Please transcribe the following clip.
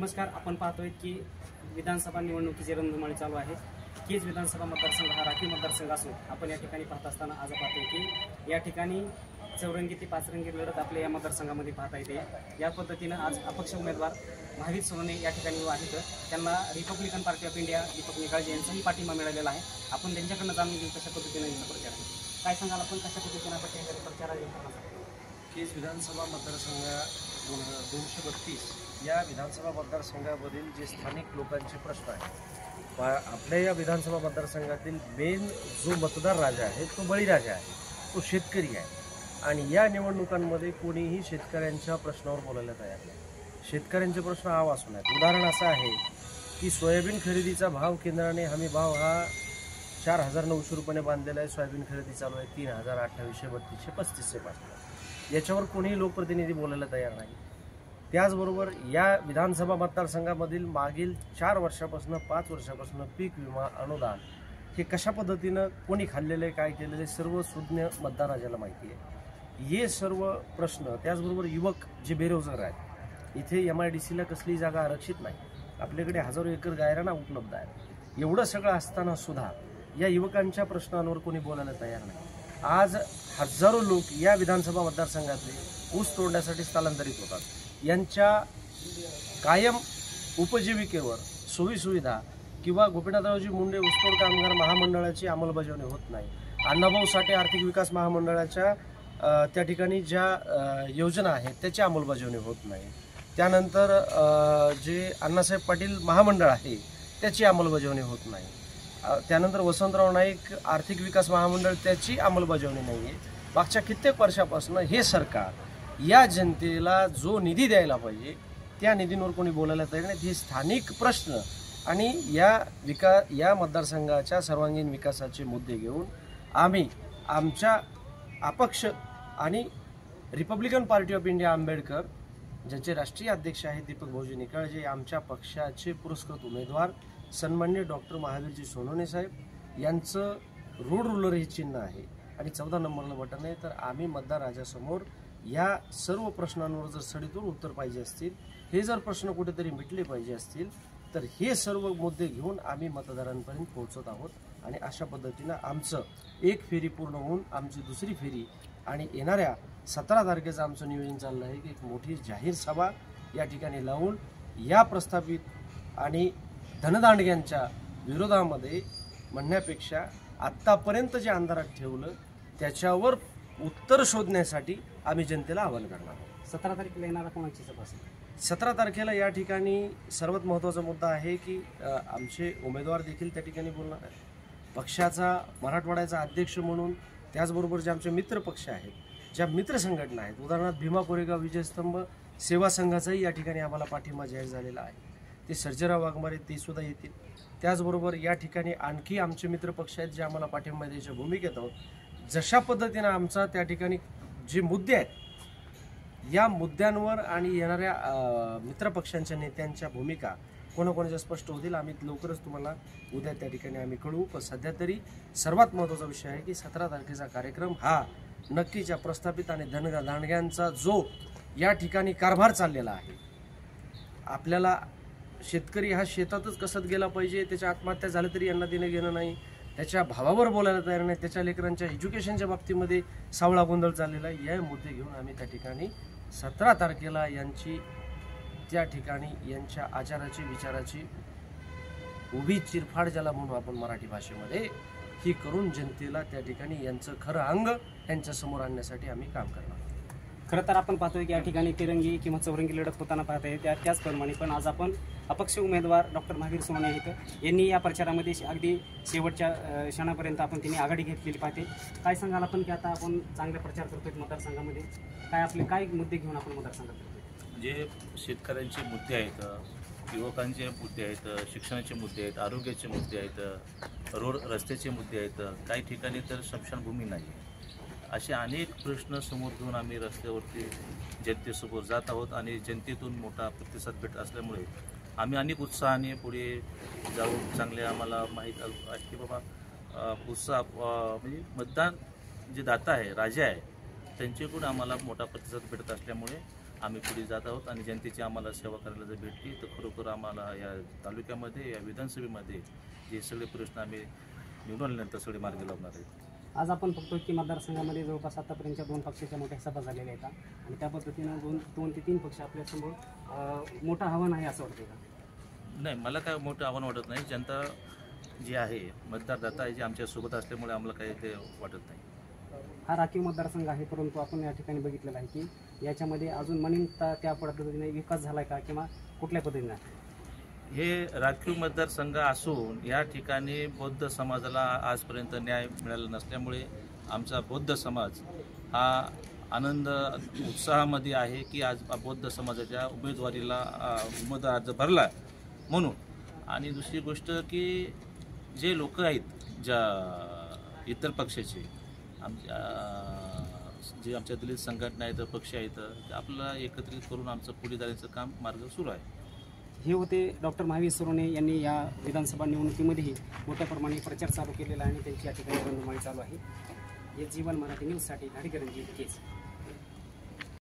नमस्कार. आपण पाहतोय की विधानसभा निवडणुकीची रणधुमाळी चालू आहे. केज विधानसभा मतदारसंघ हा राखीव मतदारसंघ असून आपण या ठिकाणी पाहत असताना आज पाहतोय की या ठिकाणी चौरंगी ते पाचरंगी लढत आपल्या या मतदारसंघामध्ये पाहता येते. या पद्धतीनं आज अपक्ष उमेदवार महावीर सोनवणे या ठिकाणी आहेत. त्यांना Republican party of India Deepak Nikalje यांचाही पाठिंबा मिळालेला आहे. आपण त्यांच्याकडनं जाणून घेऊ कशा पद्धतीने यांचा प्रचार आहे. काय सांगाल आपण कशा पद्धतीने आपण प्रचार केज विधानसभा मतदारसंघ 232 या विधानसभा मतदारसंघामधील जे स्थानिक लोकांचे प्रश्न आहेत, आपल्या या विधानसभा मतदारसंघातील मेन जो मतदार राजा आहे तो बळीराजा आहे, तो शेतकरी आहे. आणि या निवडणुकांमध्ये कोणीही शेतकऱ्यांच्या प्रश्नावर बोलायला तयार नाही. शेतकऱ्यांचे प्रश्न आवासून आहेत. उदाहरण असं आहे की सोयाबीन खरेदीचा भाव केंद्राने हमी भाव हा 4,900 रुपयाने बांधलेला आहे. सोयाबीन खरेदी चालू आहे 3,028, 32, 35 पासून. याच्यावर कोणीही लोकप्रतिनिधी बोलायला तयार नाही. त्याचबरोबर या विधानसभा मतदारसंघामधील मागील 4 वर्षापासून 5 वर्षापासून पीक विमा अनुदान हे कशा पद्धतीनं कोणी खाल्लेलं आहे, काय केलेलं आहे, सर्व सुज्ञ मतदार राजाला माहिती आहे. हे सर्व प्रश्न, त्याचबरोबर युवक जे बेरोजगार आहेत, इथे MIDCला कसलीही जागा आरक्षित नाही. आपल्याकडे हजारो एकर गायराना उपलब्ध आहे. एवढं सगळं असताना सुद्धा या युवकांच्या प्रश्नांवर कोणी बोलायला तयार नाही. आज हजारो लोक या विधानसभा मतदारसंघातले ऊस तोडण्यासाठी स्थलांतरित होतात. यांच्या कायम उपजीविकेवर सोयीसुविधा किंवा गोपीनाथरावजी मुंडे ऊसतोड कामगार महामंडळाची अंमलबजावणी होत नाही. अण्णाभाऊ साठे आर्थिक विकास महामंडळाच्या त्या ठिकाणी ज्या योजना आहेत त्याची अंमलबजावणी होत नाही. त्यानंतर जे अण्णासाहेब पाटील महामंडळ आहे त्याची अंमलबजावणी होत नाही. त्यानंतर वसंतराव नाईक आर्थिक विकास महामंडळ त्याची अंमलबजावणी नाही आहे. मागच्या कित्येक वर्षापासून हे सरकार या जनतेला जो निधी द्यायला पाहिजे त्या निधींवर कोणी बोलायला तयार नाही. हे स्थानिक प्रश्न आणि या मतदारसंघाच्या सर्वांगीण विकासाचे मुद्दे घेऊन आम्ही आमच्या अपक्ष आणि Republican party of India Ambedkar, ज्याचे राष्ट्रीय अध्यक्ष आहेत दीपक भाऊजी निकाळजे, आमच्या पक्षाचे पुरस्कृत उमेदवार सन्माननीय डॉक्टर महावीरजी सोनवणे साहेब यांचं रोड रुलर हे चिन्ह आहे आणि 14 नंबरला बटन आहे. तर आम्ही मतदार राजासमोर या सर्व प्रश्नांवर जर सडीतून उत्तर पाहिजे असतील, हे जर प्रश्न कुठेतरी मिटले पाहिजे असतील, तर हे सर्व मुद्दे घेऊन आम्ही मतदारांपर्यंत पोहोचत आहोत. आणि अशा पद्धतीनं आमचं एक फेरी पूर्ण होऊन आमची दुसरी फेरी आणि येणाऱ्या 17 तारखेचं आमचं नियोजन चाललं आहे की एक मोठी जाहीर सभा या ठिकाणी लावून या प्रस्थापित आणि धनदांडग्यांच्या विरोधामध्ये म्हणण्यापेक्षा आत्तापर्यंत जे अंधारात ठेवलं त्याच्यावर उत्तर शोधण्यासाठी आम्ही जनतेला आवाहन करणार आहोत. 17 तारखेला येणारा कोणाची सभा असेल? 17 तारखेला या ठिकाणी सर्वात महत्त्वाचा मुद्दा आहे की आमचे उमेदवार देखील त्या ठिकाणी बोलणार आहेत. पक्षाचा मराठवाड्याचा अध्यक्ष म्हणून, त्याचबरोबर जे आमचे मित्र पक्ष आहेत, ज्या मित्र संघटना आहेत, उदाहरणार्थ भीमा कोरेगाव विजयस्तंभ सेवा संघाचाही या ठिकाणी आम्हाला पाठिंबा जाहीर झालेला आहे. ते सर्जेराव वाघमारे ते सुद्धा येतील. त्याचबरोबर या ठिकाणी आणखी आमचे मित्र पक्ष आहेत जे आम्हाला पाठिंबा द्यायच्या भूमिकेत आहोत. जशा पद्धतीनं आमचा त्या ठिकाणी जे मुद्दे आहेत या मुद्द्यांवर आणि येणाऱ्या मित्रपक्षांच्या नेत्यांच्या भूमिका कोणाकोणाच्या स्पष्ट होतील आम्ही लवकरच तुम्हाला उद्या त्या ठिकाणी आम्ही कळवू. पण सध्या तरी सर्वात महत्त्वाचा विषय आहे की 17 तारखेचा कार्यक्रम हा नक्कीच्या प्रस्थापित आणि दांडग्यांचा जो या ठिकाणी कारभार चाललेला आहे. आपल्याला शेतकरी हा शेतातच कसत गेला पाहिजे, त्याच्या आत्महत्या झाल्या तरी यांना देणं घेणं नाही, त्याच्या भावावर बोलायला तयार नाही, त्याच्या लेकरांच्या एज्युकेशनच्या बाबतीमध्ये सावळा गोंधळ चाललेला आहे. या मुद्दे घेऊन आम्ही त्या ठिकाणी 17 तारखेला यांची त्या ठिकाणी यांच्या आचाराची विचाराची उभी चिरफाड ज्याला म्हणू आपण मराठी भाषेमध्ये, ही करून जनतेला त्या ठिकाणी यांचं खरं अंग यांच्या समोर आणण्यासाठी आम्ही काम करणार. खरं तर आपण पाहतोय की या ठिकाणी तिरंगी किंवा चौरंगी लढत होताना पाहता येते. त्याचप्रमाणे पण आज आपण अपक्ष उमेदवार डॉक्टर महावीर सोनवणे आहेत. यांनी या प्रचारामध्ये अगदी शेवटच्या क्षणापर्यंत आपण त्यांनी आघाडी घेतलेली पाहते. काय सांगाल आपण की आता आपण चांगला प्रचार करतोय मतदारसंघामध्ये, काय मुद्दे घेऊन आपण मतदारसंघात करतोय? जे शेतकऱ्यांचे मुद्दे आहेत, युवकांचे मुद्दे आहेत, शिक्षणाचे मुद्दे आहेत, आरोग्याचे मुद्दे आहेत, रस्त्याचे मुद्दे आहेत, काही ठिकाणी तर स्मशानभूमी नाही. असे अनेक प्रश्न समोर घेऊन आम्ही रस्त्यावरती जनतेसमोर जात आहोत आणि जनतेतून मोठा प्रतिसाद भेटत असल्यामुळे आम्ही अनेक उत्साहाने पुढे जाऊन चांगले आम्हाला माहीत आहे की बाबा उत्साह म्हणजे मतदान जे दाता आहे, राजा आहे, त्यांच्याकडून आम्हाला मोठा प्रतिसाद भेटत असल्यामुळे आम्ही पुढे जात आहोत आणि जनतेची आम्हाला सेवा करायला जर भेटली तर खरोखर आम्हाला या तालुक्यामध्ये या विधानसभेमध्ये जे सगळे प्रश्न आम्ही निवडून आल्यानंतर सगळे मार्गी लावणार आहेत. आज आपण बघतो की मतदारसंघामध्ये जवळपास आतापर्यंतच्या 2 पक्षाच्या मोठ्या सभा झालेल्या आहेत आणि त्या पद्धतीनं 2 ते 3 पक्ष आपल्यासमोर मोठं आव्हान आहे असं वाटतं का? नाही, मला काय मोठं आव्हान वाटत नाही. जनता जी आहे, मतदारदाता आहे, जे आमच्यासोबत असल्यामुळे आम्हाला काही ते वाटत नाही. हा राखीव मतदारसंघ आहे, परंतु आपण या ठिकाणी बघितलेलं आहे की याच्यामध्ये अजून मनीता त्या पद्धतीने विकास झाला आहे का किंवा कुठल्या पद्धतीने? हे राखीव मतदारसंघ असून या ठिकाणी बौद्ध समाजाला आजपर्यंत न्याय मिळाला नसल्यामुळे आमचा बौद्ध समाज हा आनंद उत्साहामध्ये आहे की आज बौद्ध समाजाच्या उमेदवारीला उमेदवार अर्ज भरला म्हणून. आणि दुसरी गोष्ट की जे लोक आहेत ज्या इतर पक्षाचे जे आमच्या दलित संघटना आहेत, पक्ष आहेत, आपल्याला एकत्रित करून आमचं पुढे जाण्याचं काम मार्ग सुरू आहे. हे होते डॉक्टर महावीर सोरोने यांनी या विधानसभा निवडणुकीमध्येही मोठ्या प्रमाणे प्रचार चालू केलेला आहे आणि त्यांची या ठिकाणी रणधुमाळी चालू आहे. हे जीवन मराठी न्यूजसाठी धाडीकरंजी केस.